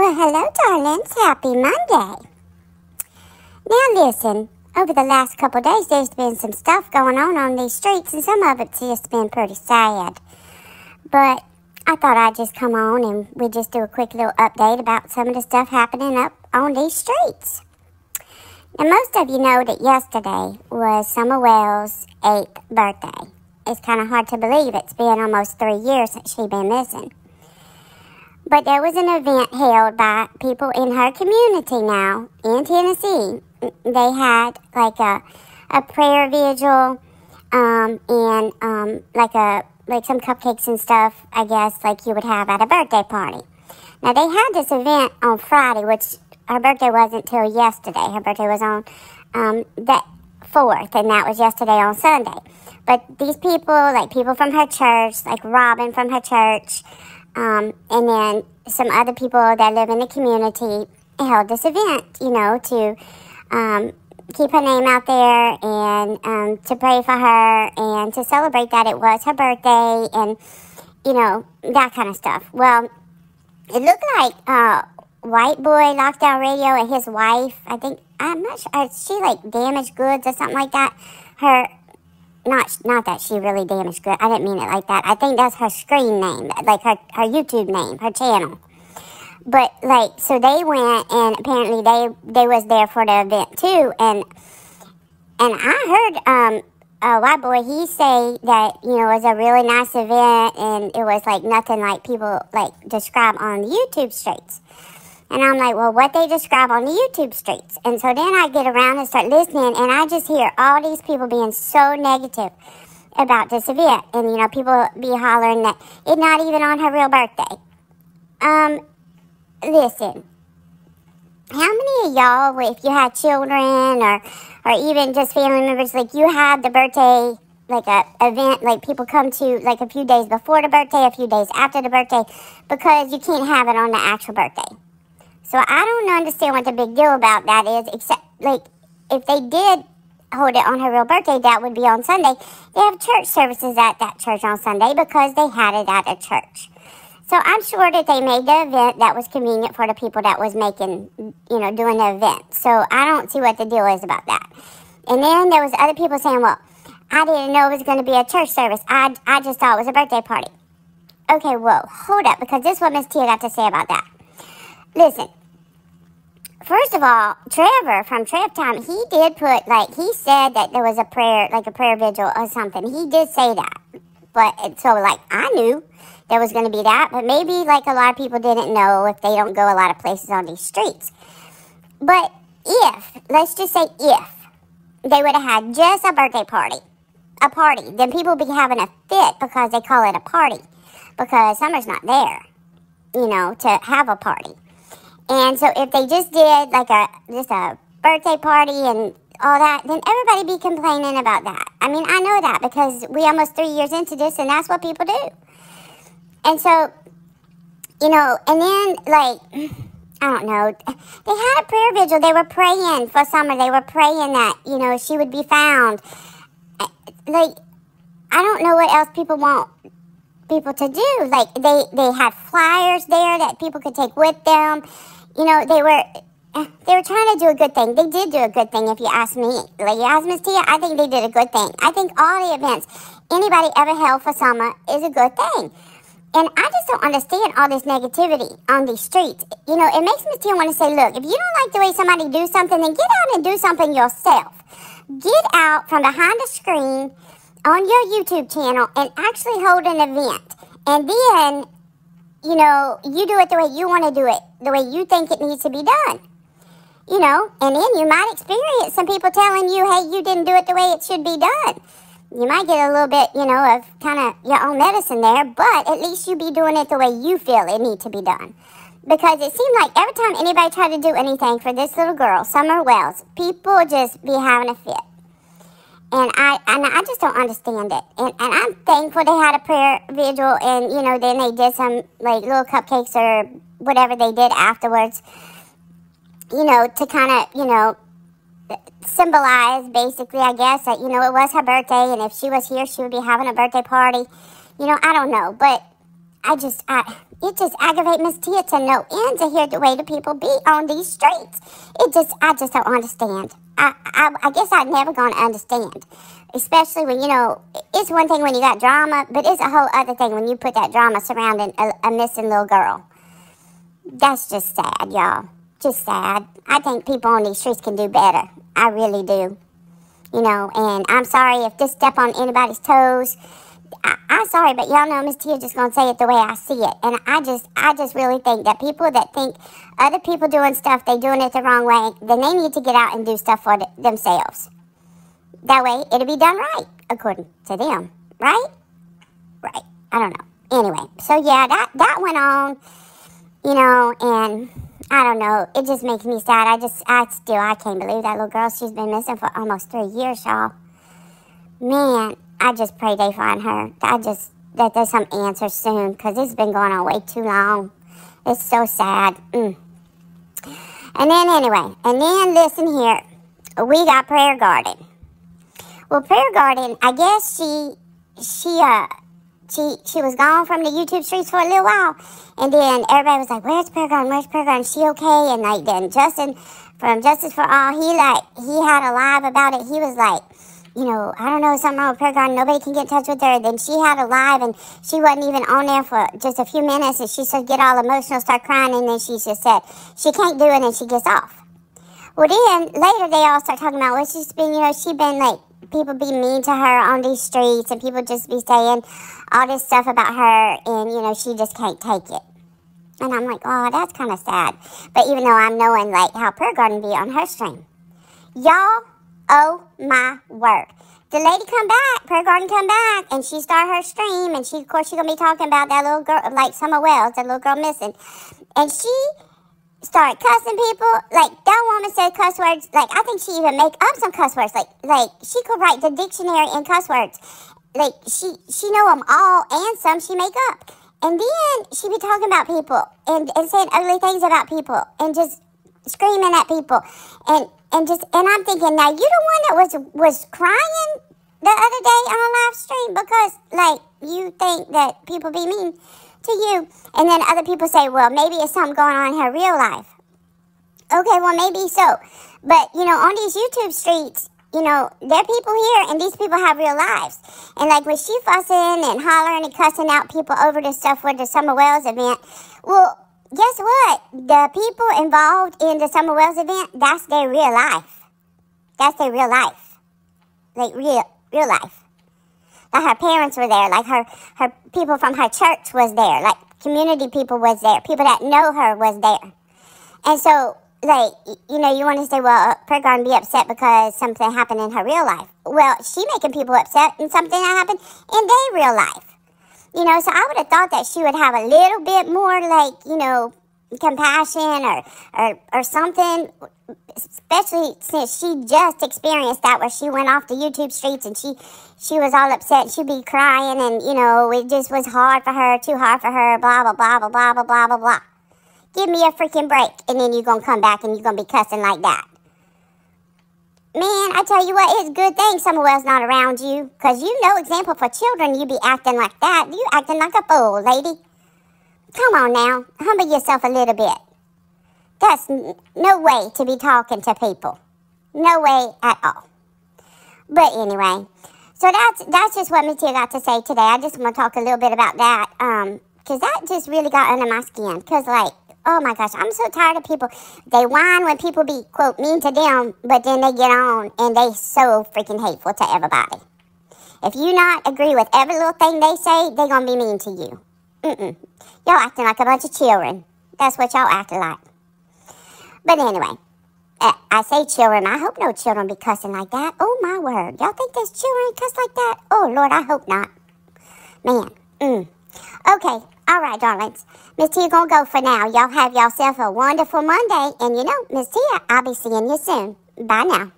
Well, hello, darlings. Happy Monday. Now, listen, over the last couple of days, there's been some stuff going on these streets, and some of it's just been pretty sad. But I thought I'd just come on and we'd just do a quick little update about some of the stuff happening up on these streets. Now, most of you know that yesterday was Summer Wells' 8th birthday. It's kind of hard to believe it's been almost 3 years since she's been missing. But there was an event held by people in her community now in Tennessee. They had like a prayer vigil and like some cupcakes and stuff, I guess, like you would have at a birthday party. Now, they had this event on Friday, which her birthday wasn't till yesterday. Her birthday was on the 4th, and that was yesterday on Sunday. But these people, like people from her church, like Robin from her church, and then some other people that live in the community held this event, you know, to keep her name out there and to pray for her and to celebrate that it was her birthday and, you know, that kind of stuff. Well, it looked like White Boy Lockdown Radio and his wife, I think, I'm not sure, is she like damaged goods or something like that? Not that she really damaged goods. I didn't mean it like that. I think that's her screen name, like her YouTube name, her channel. But like, so they went and apparently they was there for the event too. And I heard White Boy, he say that, you know, it was a really nice event and it was like nothing like people like describe on the YouTube streets. And I'm like, well, what they describe on the YouTube streets? And so then I get around and start listening, and I just hear all these people being so negative about this event. And, you know, people be hollering that it's not even on her real birthday. Listen, how many of y'all, if you had children or even just family members, like you had the birthday, like a event, like people come to like a few days before the birthday, a few days after the birthday, because you can't have it on the actual birthday. So I don't understand what the big deal about that is, except, like, if they did hold it on her real birthday, that would be on Sunday. They have church services at that church on Sunday because they had it at a church. So I'm sure that they made the event that was convenient for the people that was making, you know, doing the event. So I don't see what the deal is about that. And then there was other people saying, well, I didn't know it was going to be a church service. I just thought it was a birthday party. Okay, whoa, hold up, because this is what Miss Tia got to say about that. Listen, first of all, Trevor from Trev Time, he did put, like, he said that there was a prayer, like a prayer vigil or something. He did say that. But, so, like, I knew there was going to be that. But maybe, like, a lot of people didn't know if they don't go a lot of places on these streets. But if, let's just say if, they would have had just a birthday party, then people would be having a fit because they call it a party. Because Summer's not there, you know, to have a party. And so if they just did like just a birthday party and all that, then everybody be complaining about that. I mean, I know that because we almost 3 years into this, and that's what people do. And so, you know, and then like, I don't know, they had a prayer vigil. They were praying for Summer. They were praying that, you know, she would be found. Like, I don't know what else people want people to do. Like, they had flyers there that people could take with them. You know, they were trying to do a good thing. They did do a good thing, if you ask me. Like, you ask Miss Tia, I think they did a good thing. I think all the events anybody ever held for Summer is a good thing. And I just don't understand all this negativity on these streets. You know, it makes Miss Tia want to say, look, if you don't like the way somebody do something, then get out and do something yourself. Get out from behind the screen on your YouTube channel and actually hold an event. And then, you know, you do it the way you want to do it, the way you think it needs to be done. You know, and then you might experience some people telling you, hey, you didn't do it the way it should be done. You might get a little bit, you know, of kind of your own medicine there, but at least you be doing it the way you feel it needs to be done. Because it seemed like every time anybody tried to do anything for this little girl, Summer Wells, people just be having a fit. And I just don't understand it. And I'm thankful they had a prayer vigil and, you know, then they did some, like, little cupcakes or whatever they did afterwards, you know, to kind of, you know, symbolize, basically, I guess, that, you know, it was her birthday, and if she was here, she would be having a birthday party. You know, I don't know, but It just aggravates Miss Tia to no end to hear the way the people be on these streets. I just don't understand. I guess I'm never going to understand. Especially when, it's one thing when you got drama, but it's a whole other thing when you put that drama surrounding a missing little girl. That's just sad, y'all. Just sad. I think people on these streets can do better. I really do. And I'm sorry if this step on anybody's toes. I'm sorry, but y'all know Miss Tia just going to say it the way I see it. And I just really think that people that think other people doing stuff, they doing it the wrong way, then they need to get out and do stuff for themselves. That way, it'll be done right, according to them. Right? Right. I don't know. Anyway, so yeah, that went on, and I don't know. It just makes me sad. I can't believe that little girl. She's been missing for almost 3 years, y'all. Man, I just pray they find her. That there's some answers soon, because it's been going on way too long. It's so sad. And then listen here. We got Prayer Garden. Well, Prayer Garden, I guess she was gone from the YouTube streets for a little while, and then everybody was like, "Where's Prayer Garden? Where's Prayer Garden? Is she okay?" And then Justin from Justice for All, he had a live about it. He was like, I don't know, something wrong with Prayer Garden. Nobody can get in touch with her. Then she had a live, and she wasn't even on there for just a few minutes, and she started get all emotional, start crying, and then she just said she can't do it, and she gets off. Well, then later they all start talking about, well, she's been, she been like, people be mean to her on these streets, and people just be saying all this stuff about her, and, she just can't take it. And I'm like, oh, that's kind of sad. But even though I'm knowing, like, how Prayer Garden be on her stream. Y'all, oh, my word. The lady come back, Prayer Garden come back, and she start her stream, and of course, she's going to be talking about that little girl, like Summer Wells, that little girl missing. And she started cussing people. Like, that woman said cuss words. Like, I think she even make up some cuss words. Like she could write the dictionary in cuss words. Like, she know them all, and some she make up. And then she be talking about people and saying ugly things about people and just screaming at people. And I'm thinking, now, you the one that was crying the other day on a live stream because, like, you think that people be mean to you. And then other people say, well, maybe it's something going on in her real life. Okay, well, maybe so. But, on these YouTube streets, there are people here, and these people have real lives. And, like, when she fussing and hollering and cussing out people over this stuff for the Summer Wells event, well, guess what? The people involved in the Summer Wells event, that's their real life. That's their real life. Like, real life. Like, her parents were there. Like, her people from her church was there. Like, community people was there. People that know her was there. And so, like, you want to say, well, Prayer Garden be upset because something happened in her real life. Well, she making people upset in something that happened in their real life. So I would have thought that she would have a little bit more, like, compassion or something, especially since she just experienced that where she went off the YouTube streets and she was all upset. She'd be crying and, it just was hard for her, too hard for her, blah, blah, blah, blah, blah, blah, blah, blah, blah. Give me a freaking break, and then you're going to come back and you're going to be cussing like that. Man, I tell you what, it's a good thing Summer Wells not around you, because example for children, you be acting like that. You acting like a fool, lady. Come on now, humble yourself a little bit. That's no way to be talking to people. No way at all. But anyway, so that's just what Miss Tia got to say today. I just want to talk a little bit about that, because that just really got under my skin, because, like, oh my gosh, I'm so tired of people. They whine when people be, quote, mean to them, but then they get on and they so freaking hateful to everybody. If you not agree with every little thing they say, they gonna be mean to you. Y'all acting like a bunch of children. That's what y'all acting like. But anyway, I say children. I hope no children be cussing like that. Oh my word. Y'all think there's children cuss like that? Oh Lord, I hope not. Man. Okay. All right, darlings. Miss Tia gonna go for now. Y'all have yourself a wonderful Monday. And Miss Tia, I'll be seeing you soon. Bye now.